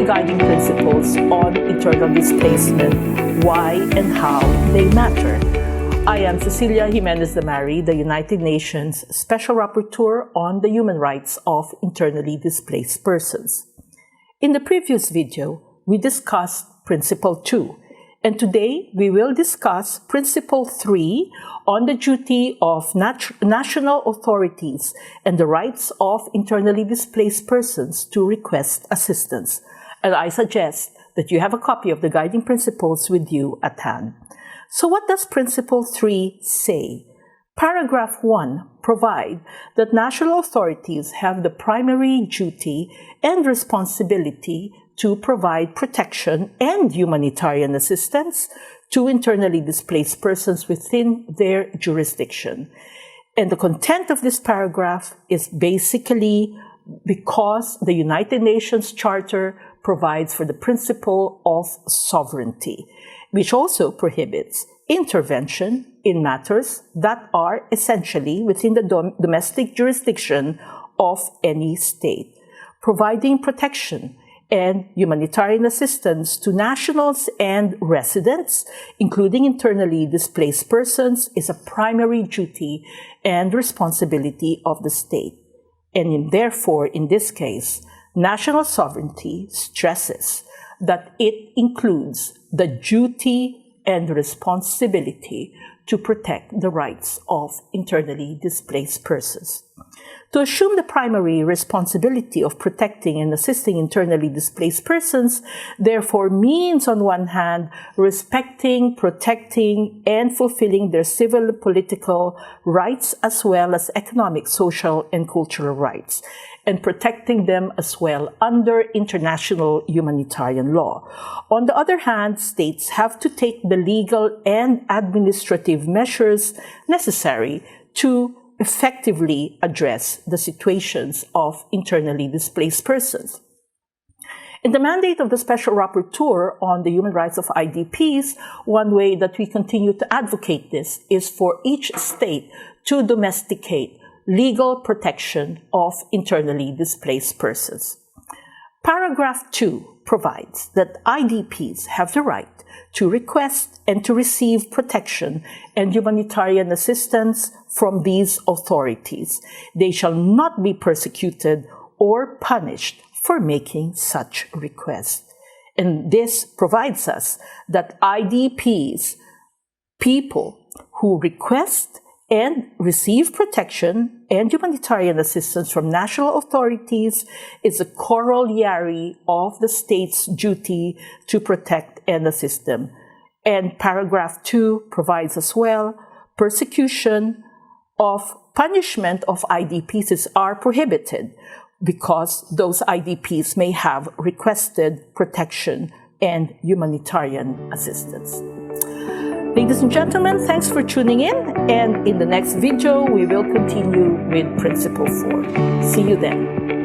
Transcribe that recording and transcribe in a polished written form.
the guiding principles on internal displacement, why and how they matter. I am Cecilia Jimenez-Damary, the United Nations Special Rapporteur on the Human Rights of Internally Displaced Persons. In the previous video, we discussed Principle 2, and today we will discuss Principle 3 on the duty of national authorities and the rights of internally displaced persons to request assistance. And I suggest that you have a copy of the guiding principles with you at hand. So what does Principle 3 say? Paragraph 1 provides that national authorities have the primary duty and responsibility to provide protection and humanitarian assistance to internally displaced persons within their jurisdiction. And the content of this paragraph is basically because the United Nations Charter provides for the principle of sovereignty, which also prohibits intervention in matters that are essentially within the domestic jurisdiction of any state. Providing protection and humanitarian assistance to nationals and residents, including internally displaced persons, is a primary duty and responsibility of the state. And therefore, in this case, national sovereignty stresses that it includes the duty and responsibility to protect the rights of internally displaced persons. To assume the primary responsibility of protecting and assisting internally displaced persons, therefore, means on one hand respecting, protecting, and fulfilling their civil and political rights as well as economic, social, and cultural rights, and protecting them as well under international humanitarian law. On the other hand, states have to take the legal and administrative measures necessary to effectively address the situations of internally displaced persons. In the mandate of the Special Rapporteur on the Human Rights of IDPs, one way that we continue to advocate this is for each state to domesticate legal protection of internally displaced persons. Paragraph 2 provides that IDPs have the right to request and to receive protection and humanitarian assistance from these authorities. They shall not be persecuted or punished for making such requests. And this provides us that IDPs, people who request and receive protection and humanitarian assistance from national authorities, is a corollary of the state's duty to protect and assist them. And paragraph 2 provides as well persecution of punishment of IDPs are prohibited because those IDPs may have requested protection and humanitarian assistance. Ladies and gentlemen, thanks for tuning in, and in the next video, we will continue with Principle 4. See you then.